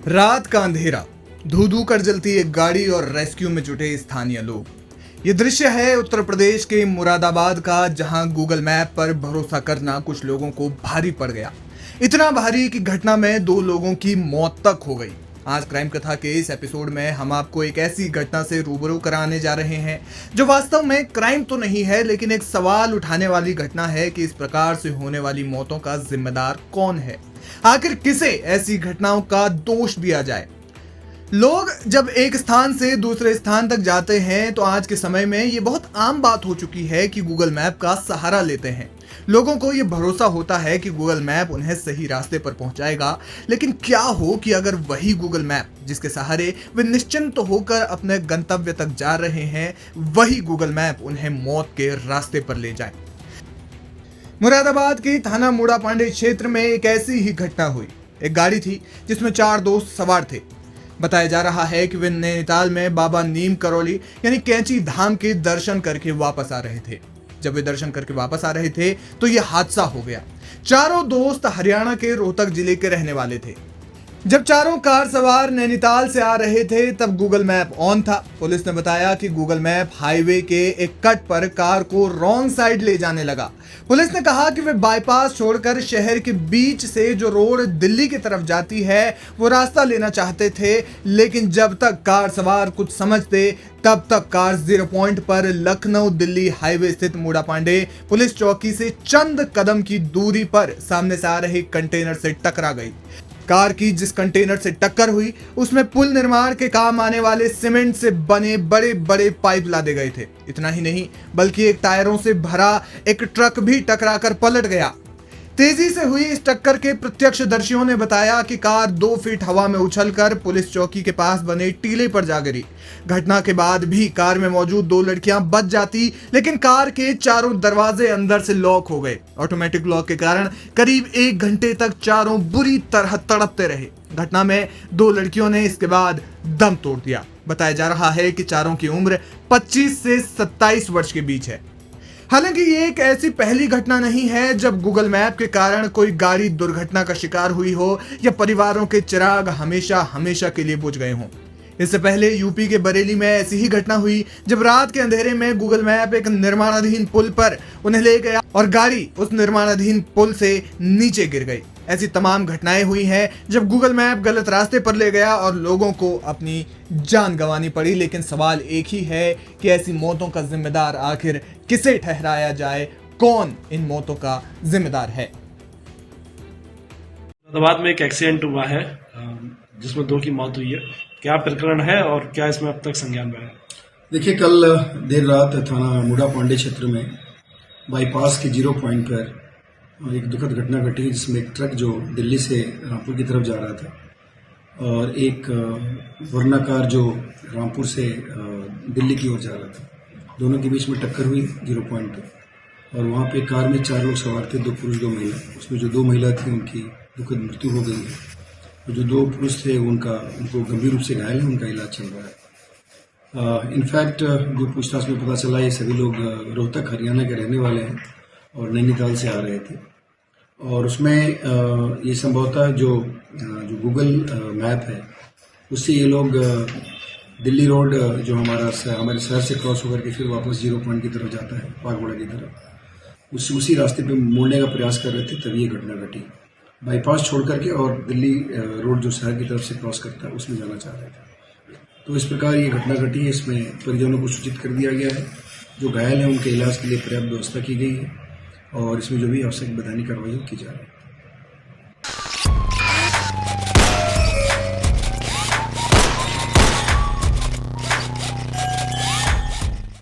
रात का अंधेरा, धू धू कर जलती एक गाड़ी और रेस्क्यू में जुटे स्थानीय लोग। ये दृश्य है उत्तर प्रदेश के मुरादाबाद का, जहां गूगल मैप पर भरोसा करना कुछ लोगों को भारी पड़ गया। इतना भारी कि घटना में 2 लोगों की मौत तक हो गई। आज क्राइम कथा के इस एपिसोड में हम आपको एक ऐसी घटना से रूबरू कराने जा रहे हैं जो वास्तव में क्राइम तो नहीं है, लेकिन एक सवाल उठाने वाली घटना है कि इस प्रकार से होने वाली मौतों का जिम्मेदार कौन है। आखिर किसे ऐसी घटनाओं का दोष दिया जाए। लोग जब एक स्थान से दूसरे स्थान तक जाते हैं तो आज के समय में ये बहुत आम बात हो चुकी है कि गूगल मैप का सहारा लेते हैं। लोगों को ये भरोसा होता है कि गूगल मैप उन्हें सही रास्ते पर पहुंचाएगा, लेकिन क्या हो कि अगर वही गूगल मैप जिसके सहारे वे निश्चिंत होकर अपने गंतव्य तक जा रहे हैं, वही गूगल मैप उन्हें मौत के रास्ते पर ले जाए। मुरादाबाद के थाना मूड़ा पांडे क्षेत्र में एक ऐसी ही घटना हुई। एक गाड़ी थी जिसमें 4 दोस्त सवार थे। बताया जा रहा है कि वे नैनीताल में बाबा नीम करौली यानी कैंची धाम के दर्शन करके वापस आ रहे थे। जब वे दर्शन करके वापस आ रहे थे तो यह हादसा हो गया। चारों दोस्त हरियाणा के रोहतक जिले के रहने वाले थे। जब चारों कार सवार नैनीताल से आ रहे थे तब गूगल मैप ऑन था। पुलिस ने बताया कि गूगल मैप हाईवे के एक कट पर कार को रॉन्ग साइड ले जाने लगा। पुलिस ने कहा कि वे बाईपास छोड़कर शहर के बीच से जो रोड दिल्ली की तरफ जाती है वो रास्ता लेना चाहते थे, लेकिन जब तक कार सवार कुछ समझते तब तक कार 0 पॉइंट पर लखनऊ दिल्ली हाईवे स्थित मूड़ा पांडे पुलिस चौकी से चंद कदम की दूरी पर सामने से आ रहे कंटेनर से टकरा गई। कार की जिस कंटेनर से टक्कर हुई उसमें पुल निर्माण के काम आने वाले सीमेंट से बने बड़े बड़े पाइप लादे गए थे। इतना ही नहीं बल्कि एक टायरों से भरा एक ट्रक भी टकराकर पलट गया। तेजी से हुई इस टक्कर के प्रत्यक्षदर्शियों ने बताया कि कार 2 फीट हवा में उछलकर पुलिस चौकी के पास बने टीले पर जा गिरी। घटना के बाद भी कार में मौजूद 2 लड़कियां बच जाती, लेकिन कार के चारों दरवाजे अंदर से लॉक हो गए। ऑटोमेटिक लॉक के कारण करीब 1 घंटे तक चारों बुरी तरह तड़पते रहे। घटना में 2 लड़कियों ने इसके बाद दम तोड़ दिया। बताया जा रहा है कि चारों की उम्र 25 से 27 वर्ष के बीच है। हालांकि ये एक ऐसी पहली घटना नहीं है जब गूगल मैप के कारण कोई गाड़ी दुर्घटना का शिकार हुई हो या परिवारों के चिराग हमेशा हमेशा के लिए बुझ गए हों। इससे पहले यूपी के बरेली में ऐसी ही घटना हुई जब रात के अंधेरे में गूगल मैप एक निर्माणाधीन पुल पर उन्हें ले गया और गाड़ी उस निर्माणाधीन पुल से नीचे गिर गई। ऐसी तमाम घटनाएं हुई हैं जब गूगल मैप गलत रास्ते पर ले गया और लोगों को अपनी जान गंवानी पड़ी। लेकिन सवाल एक ही है कि ऐसी मौतों का जिम्मेदार आखिर किसे ठहराया जाए, कौन इन मौतों का जिम्मेदार है। मुरादाबाद में एक एक्सीडेंट हुआ है जिसमें 2 की मौत हुई है। क्या प्रकरण है और क्या इसमें अब तक संज्ञान में है? देखिए, कल देर रात थाना मूड़ा पांडे क्षेत्र में बाईपास के 0 पॉइंट पर एक दुखद घटना घटी जिसमें एक ट्रक जो दिल्ली से रामपुर की तरफ जा रहा था और एक वरना कार जो रामपुर से दिल्ली की ओर जा रहा था, दोनों के बीच में टक्कर हुई 0 पॉइंट पर। और वहाँ पे कार में 4 लोग सवार थे, 2 पुरुष 2 महिला। उसमें जो 2 महिला थी उनकी दुखद मृत्यु हो गई है और जो 2 पुरुष थे उनको गंभीर रूप से घायल है, उनका इलाज चल रहा है। इनफैक्ट जो पूछताछ में पता चला ये सभी लोग रोहतक हरियाणा के रहने वाले हैं और नैनीताल से आ रहे थे। और उसमें ये संभवतः जो गूगल मैप है उससे ये लोग दिल्ली रोड जो हमारे शहर से क्रॉस होकर के फिर वापस 0 पॉइंट की तरफ जाता है, पागोड़ा की तरफ, उसी रास्ते पे मुड़ने का प्रयास कर रहे थे, तभी ये घटना घटी। बाईपास छोड़ करके और दिल्ली रोड जो शहर की तरफ से क्रॉस करता है उसमें जाना चाह रहे थे। तो इस प्रकार ये घटना घटी है। इसमें परिजनों को सूचित कर दिया गया है। जो घायल हैं उनके इलाज के लिए पर्याप्त व्यवस्था की गई है और इसमें जो भी आवश्यक वैधानिक कार्रवाई की जा रही है।